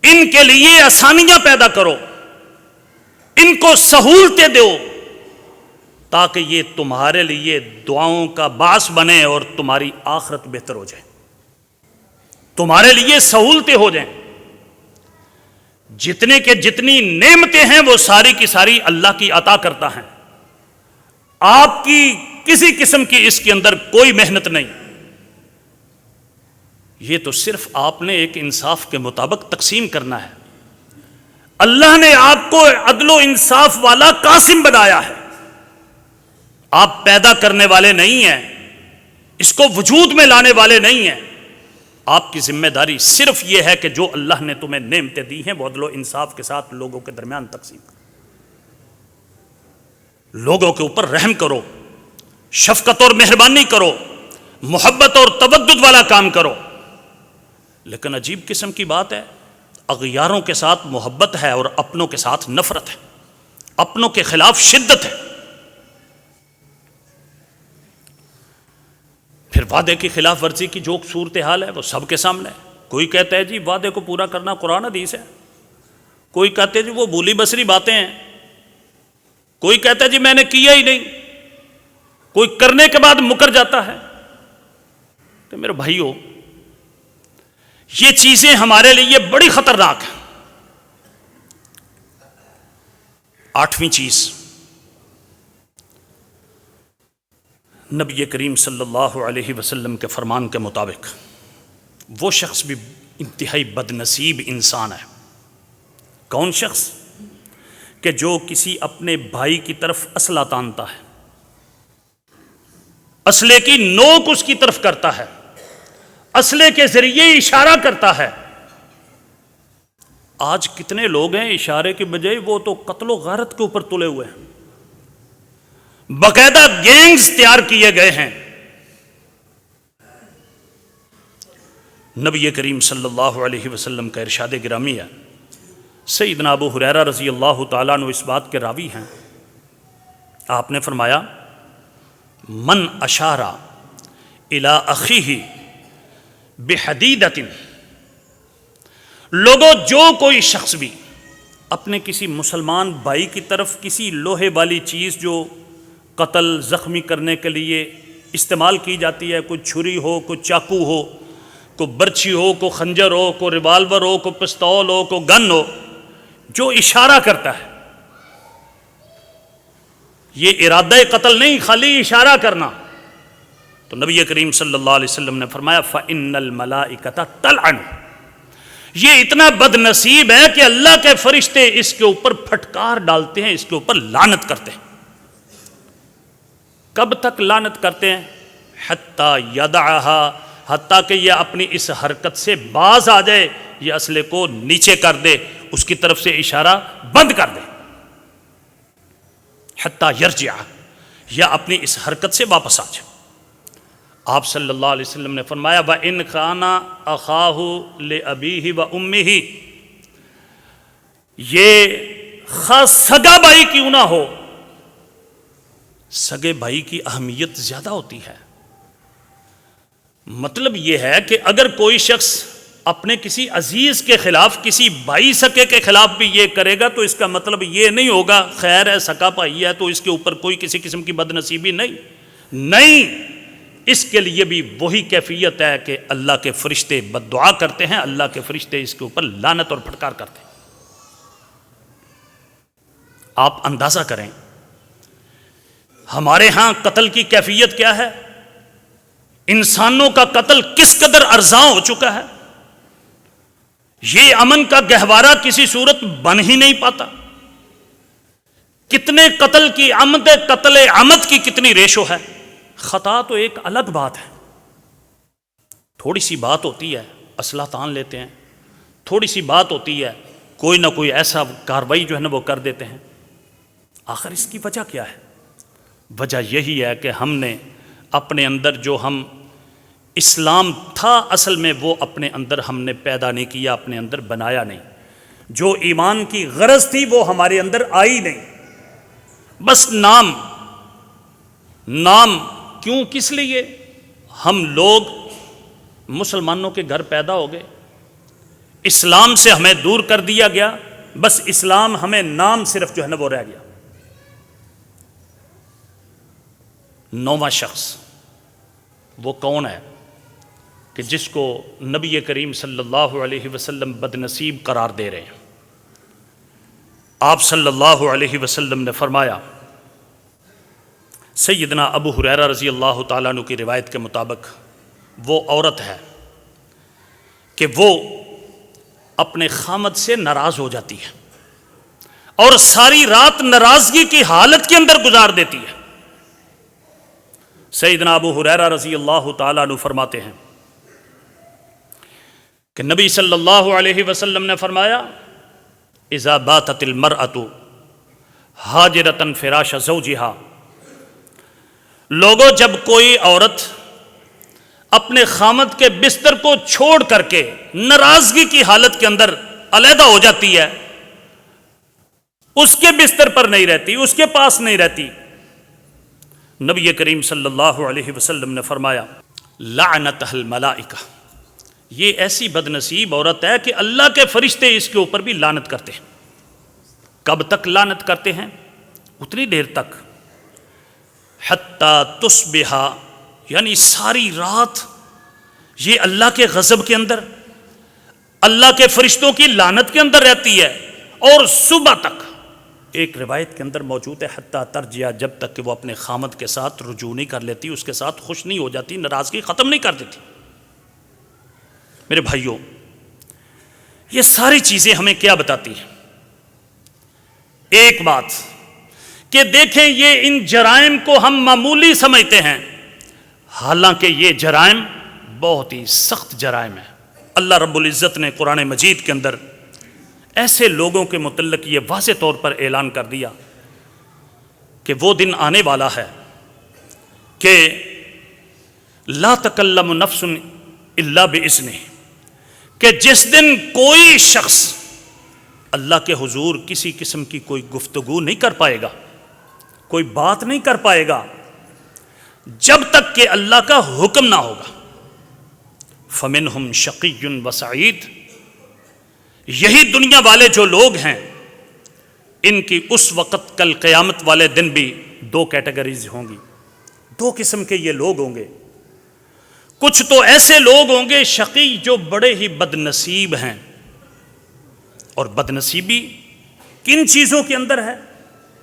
ان کے لیے آسانیاں پیدا کرو، ان کو سہولتیں دو، تاکہ یہ تمہارے لیے دعاؤں کا باعث بنے اور تمہاری آخرت بہتر ہو جائے، تمہارے لیے سہولتیں ہو جائیں. جتنے کے جتنی نعمتیں ہیں وہ ساری کی ساری اللہ کی عطا کرتا ہے. آپ کی کسی قسم کی اس کے اندر کوئی محنت نہیں. یہ تو صرف آپ نے ایک انصاف کے مطابق تقسیم کرنا ہے. اللہ نے آپ کو عدل و انصاف والا قاسم بنایا ہے. آپ پیدا کرنے والے نہیں ہیں، اس کو وجود میں لانے والے نہیں ہیں. آپ کی ذمہ داری صرف یہ ہے کہ جو اللہ نے تمہیں نعمتیں دی ہیں وہ عدل و انصاف کے ساتھ لوگوں کے درمیان تقسیم کرو، لوگوں کے اوپر رحم کرو، شفقت اور مہربانی کرو، محبت اور تودد والا کام کرو. لیکن عجیب قسم کی بات ہے، اغیاروں کے ساتھ محبت ہے اور اپنوں کے ساتھ نفرت ہے، اپنوں کے خلاف شدت ہے. پھر وعدے کی خلاف ورزی کی جو صورتحال ہے وہ سب کے سامنے ہے. کوئی کہتا ہے جی وعدے کو پورا کرنا قرآن حدیث ہے، کوئی کہتے ہیں جی وہ بولی بسری باتیں ہیں، کوئی کہتا ہے جی میں نے کیا ہی نہیں، کوئی کرنے کے بعد مکر جاتا ہے. تو میرے بھائیو، یہ چیزیں ہمارے لیے بڑی خطرناک ہیں. 8ویں چیز، نبی کریم صلی اللہ علیہ وسلم کے فرمان کے مطابق وہ شخص بھی انتہائی بد نصیب انسان ہے. کون شخص؟ کہ جو کسی اپنے بھائی کی طرف اسلحہ تانتا ہے، اسلحے کی نوک اس کی طرف کرتا ہے، اسلحے کے ذریعے اشارہ کرتا ہے. آج کتنے لوگ ہیں اشارے کے بجائے وہ تو قتل و غارت کے اوپر تلے ہوئے ہیں، باقاعدہ گینگز تیار کیے گئے ہیں. نبی کریم صلی اللہ علیہ وسلم کا ارشاد گرامی ہے، سیدنا ابو ہریرہ رضی اللہ تعالیٰ عنہ اس بات کے راوی ہیں، آپ نے فرمایا من اشارہ الی اخیہ بحدیدۃ، لوگوں جو کوئی شخص بھی اپنے کسی مسلمان بھائی کی طرف کسی لوہے والی چیز جو قتل زخمی کرنے کے لیے استعمال کی جاتی ہے، کوئی چھری ہو، کوئی چاقو ہو، کوئی برچھی ہو، کوئی خنجر ہو، کوئی ریوالور ہو، کوئی پستول ہو، کوئی گن ہو، جو اشارہ کرتا ہے، یہ ارادہ قتل نہیں، خالی اشارہ کرنا، تو نبی کریم صلی اللہ علیہ وسلم نے فرمایا فَإِنَّ الْمَلَائِكَةَ تَلْعَنُ، یہ اتنا بد نصیب ہے کہ اللہ کے فرشتے اس کے اوپر پھٹکار ڈالتے ہیں، اس کے اوپر لعنت کرتے ہیں۔ کب تک لعنت کرتے ہیں؟ حتیٰ یدعہا، حتیٰ کہ یہ اپنی اس حرکت سے باز آ جائے، یہ اسلحے کو نیچے کر دے، اس کی طرف سے اشارہ بند کر دے، حتیٰ یرجع، یا اپنی اس حرکت سے واپس آ جائے۔ آپ صلی اللہ علیہ وسلم نے فرمایا وَإِنْ خَانَ أَخَاهُ لِأَبِيهِ وَأُمِّهِ، یہ خاص سگا بھائی کیوں نہ ہو، سگے بھائی کی اہمیت زیادہ ہوتی ہے۔ مطلب یہ ہے کہ اگر کوئی شخص اپنے کسی عزیز کے خلاف، کسی بھائی سکے کے خلاف بھی یہ کرے گا، تو اس کا مطلب یہ نہیں ہوگا خیر ہے، سکا بھائی ہے تو اس کے اوپر کوئی کسی قسم کی بد نصیبی نہیں، اس کے لیے بھی وہی کیفیت ہے کہ اللہ کے فرشتے بد دعا کرتے ہیں، اللہ کے فرشتے اس کے اوپر لعنت اور پھٹکار کرتے ہیں۔ آپ اندازہ کریں ہمارے ہاں قتل کی کیفیت کیا ہے، انسانوں کا قتل کس قدر ارزاں ہو چکا ہے، یہ امن کا گہوارہ کسی صورت بن ہی نہیں پاتا۔ کتنے قتل کی عمد، قتل عمد کی کتنی ریشو ہے۔ خطا تو ایک الگ بات ہے، تھوڑی سی بات ہوتی ہے اسلحہ تان لیتے ہیں، تھوڑی سی بات ہوتی ہے کوئی نہ کوئی ایسا کاروائی جو ہے نا وہ کر دیتے ہیں۔ آخر اس کی وجہ کیا ہے؟ وجہ یہی ہے کہ ہم نے اپنے اندر جو ہم اسلام تھا اصل میں وہ اپنے اندر ہم نے پیدا نہیں کیا، اپنے اندر بنایا نہیں، جو ایمان کی غرض تھی وہ ہمارے اندر آئی نہیں، بس نام کیوں، کس لیے ہم لوگ مسلمانوں کے گھر پیدا ہو گئے، اسلام سے ہمیں دور کر دیا گیا، بس اسلام ہمیں نام صرف جو ہے نا وہ رہ گیا۔ نواں شخص وہ کون ہے کہ جس کو نبی کریم صلی اللہ علیہ وسلم بد نصیب قرار دے رہے ہیں؟ آپ صلی اللہ علیہ وسلم نے فرمایا، سیدنا ابو ہریرہ رضی اللہ تعالیٰ عنہ کی روایت کے مطابق، وہ عورت ہے کہ وہ اپنے خامد سے ناراض ہو جاتی ہے اور ساری رات ناراضگی کی حالت کے اندر گزار دیتی ہے۔ سیدنا ابو ہریرہ رضی اللہ تعالیٰ عنہ فرماتے ہیں کہ نبی صلی اللہ علیہ وسلم نے فرمایا اذا باتت المرأة حاجرة فراش زوجها، لوگوں جب کوئی عورت اپنے خامد کے بستر کو چھوڑ کر کے ناراضگی کی حالت کے اندر علیحدہ ہو جاتی ہے، اس کے بستر پر نہیں رہتی، اس کے پاس نہیں رہتی، نبی کریم صلی اللہ علیہ وسلم نے فرمایا لعنتہ الملائکہ، یہ ایسی بد نصیب عورت ہے کہ اللہ کے فرشتے اس کے اوپر بھی لعنت کرتے ہیں۔ کب تک لعنت کرتے ہیں؟ اتنی دیر تک حتیٰ تصبح، یعنی ساری رات یہ اللہ کے غضب کے اندر، اللہ کے فرشتوں کی لعنت کے اندر رہتی ہے، اور صبح تک ایک روایت کے اندر موجود ہے حتیٰ ترجع، جب تک کہ وہ اپنے خامد کے ساتھ رجوع نہیں کر لیتی، اس کے ساتھ خوش نہیں ہو جاتی، ناراضگی ختم نہیں کر دیتی۔ میرے بھائیوں، یہ ساری چیزیں ہمیں کیا بتاتی ہیں؟ ایک بات کہ دیکھیں یہ ان جرائم کو ہم معمولی سمجھتے ہیں، حالانکہ یہ جرائم بہت ہی سخت جرائم ہیں۔ اللہ رب العزت نے قرآن مجید کے اندر ایسے لوگوں کے متعلق یہ واضح طور پر اعلان کر دیا کہ وہ دن آنے والا ہے کہ لا تکلم نفس الا باذنہ، کہ جس دن کوئی شخص اللہ کے حضور کسی قسم کی کوئی گفتگو نہیں کر پائے گا، کوئی بات نہیں کر پائے گا جب تک کہ اللہ کا حکم نہ ہوگا۔ فَمِنْهُمْ شَقِيٌّ وَسَعِيدٌ، یہی دنیا والے جو لوگ ہیں ان کی اس وقت کل قیامت والے دن بھی دو کیٹیگریز ہوں گی، دو قسم کے یہ لوگ ہوں گے۔ کچھ تو ایسے لوگ ہوں گے شقی جو بڑے ہی بد نصیب ہیں، اور بد نصیبی کن چیزوں کے اندر ہے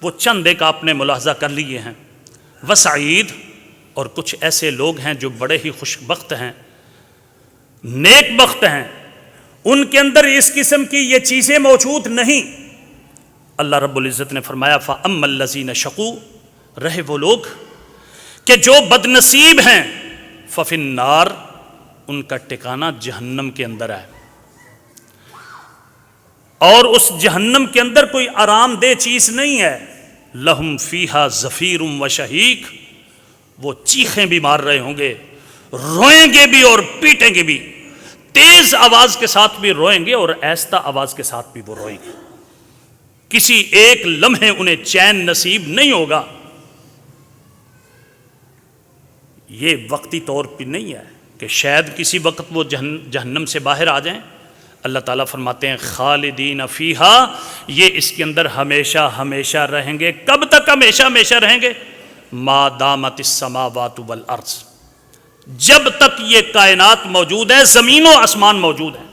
وہ چند ایک آپ نے ملاحظہ کر لیے ہیں۔ وسعید، اور کچھ ایسے لوگ ہیں جو بڑے ہی خوش بخت ہیں، نیک بخت ہیں، ان کے اندر اس قسم کی یہ چیزیں موجود نہیں۔ اللہ رب العزت نے فرمایا فَأَمَّا الَّذِينَ شَقُوا، رہے وہ لوگ کہ جو بد نصیب ہیں، فَفِي النَّارِ، ان کا ٹھکانہ جہنم کے اندر ہے، اور اس جہنم کے اندر کوئی آرام دہ چیز نہیں ہے۔ لَهُمْ فِيهَا زَفِيرٌ وَشَهِيقٌ، وہ چیخیں بھی مار رہے ہوں گے، روئیں گے بھی اور پیٹیں گے بھی، تیز آواز کے ساتھ بھی روئیں گے اور آہستہ آواز کے ساتھ بھی وہ روئیں گے۔ کسی ایک لمحے انہیں چین نصیب نہیں ہوگا۔ یہ وقتی طور پہ نہیں ہے کہ شاید کسی وقت وہ جہنم سے باہر آ جائیں۔ اللہ تعالیٰ فرماتے ہیں خالدین فیہا، یہ اس کے اندر ہمیشہ ہمیشہ رہیں گے۔ کب تک ہمیشہ ہمیشہ رہیں گے؟ ما دامت السماوات والارض، جب تک یہ کائنات موجود ہے، زمین و آسمان موجود ہے۔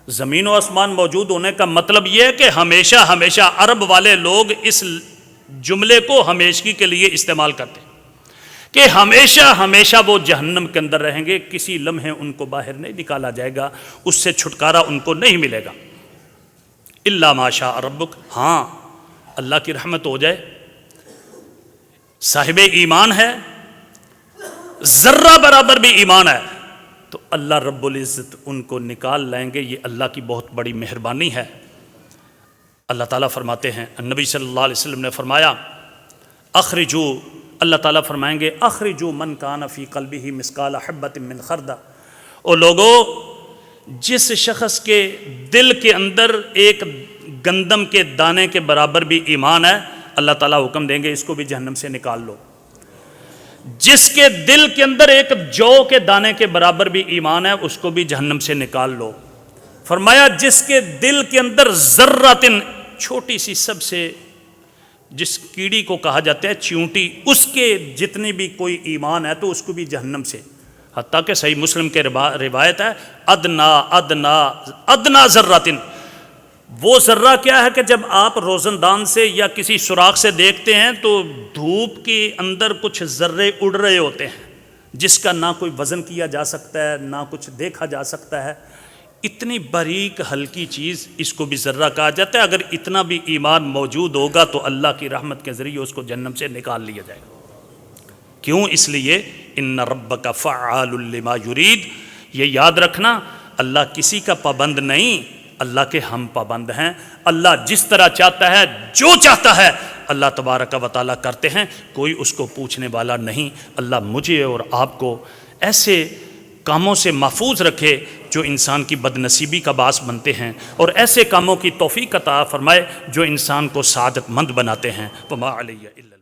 زمین و آسمان موجود ہونے کا مطلب یہ ہے کہ ہمیشہ ہمیشہ، عرب والے لوگ اس جملے کو ہمیشگی کے لیے استعمال کرتے ہیں کہ ہمیشہ ہمیشہ وہ جہنم کے اندر رہیں گے، کسی لمحے ان کو باہر نہیں نکالا جائے گا، اس سے چھٹکارا ان کو نہیں ملے گا۔ الا ما شاء ربک، ہاں اللہ کی رحمت ہو جائے، صاحب ایمان ہے، ذرہ برابر بھی ایمان ہے، تو اللہ رب العزت ان کو نکال لائیں گے۔ یہ اللہ کی بہت بڑی مہربانی ہے۔ اللہ تعالیٰ فرماتے ہیں، نبی صلی اللہ علیہ وسلم نے فرمایا اخرجو، اللہ تعالیٰ فرمائیں گے اخرجو من کان فی قلبہ مثقال حبۃ من خردل، او لوگو جس شخص کے دل کے اندر ایک گندم کے دانے کے برابر بھی ایمان ہے، اللہ تعالیٰ حکم دیں گے اس کو بھی جہنم سے نکال لو۔ جس کے دل کے اندر ایک جو کے دانے کے برابر بھی ایمان ہے، اس کو بھی جہنم سے نکال لو۔ فرمایا جس کے دل کے اندر ذراتن، چھوٹی سی سب سے، جس کیڑی کو کہا جاتا ہے چیونٹی، اس کے جتنی بھی کوئی ایمان ہے تو اس کو بھی جہنم سے، حتیٰ کہ صحیح مسلم کے روایت ہے ادنا ادنا ادنا ذراتن، وہ ذرہ کیا ہے کہ جب آپ روزن دان سے یا کسی سوراخ سے دیکھتے ہیں تو دھوپ کے اندر کچھ ذرے اڑ رہے ہوتے ہیں، جس کا نہ کوئی وزن کیا جا سکتا ہے، نہ کچھ دیکھا جا سکتا ہے۔ اتنی باریک ہلکی چیز، اس کو بھی ذرہ کہا جاتا ہے۔ اگر اتنا بھی ایمان موجود ہوگا تو اللہ کی رحمت کے ذریعے اس کو جہنم سے نکال لیا جائے گا۔ کیوں؟ اس لیے ان ربک فعال لما یرید، یہ یاد رکھنا اللہ کسی کا پابند نہیں، اللہ کے ہم پابند ہیں۔ اللہ جس طرح چاہتا ہے، جو چاہتا ہے، اللہ تبارک و تعالیٰ کرتے ہیں، کوئی اس کو پوچھنے والا نہیں۔ اللہ مجھے اور آپ کو ایسے کاموں سے محفوظ رکھے جو انسان کی بد نصیبی کا باعث بنتے ہیں، اور ایسے کاموں کی توفیق عطا فرمائے جو انسان کو سعادت مند بناتے ہیں۔ وما علیہ الا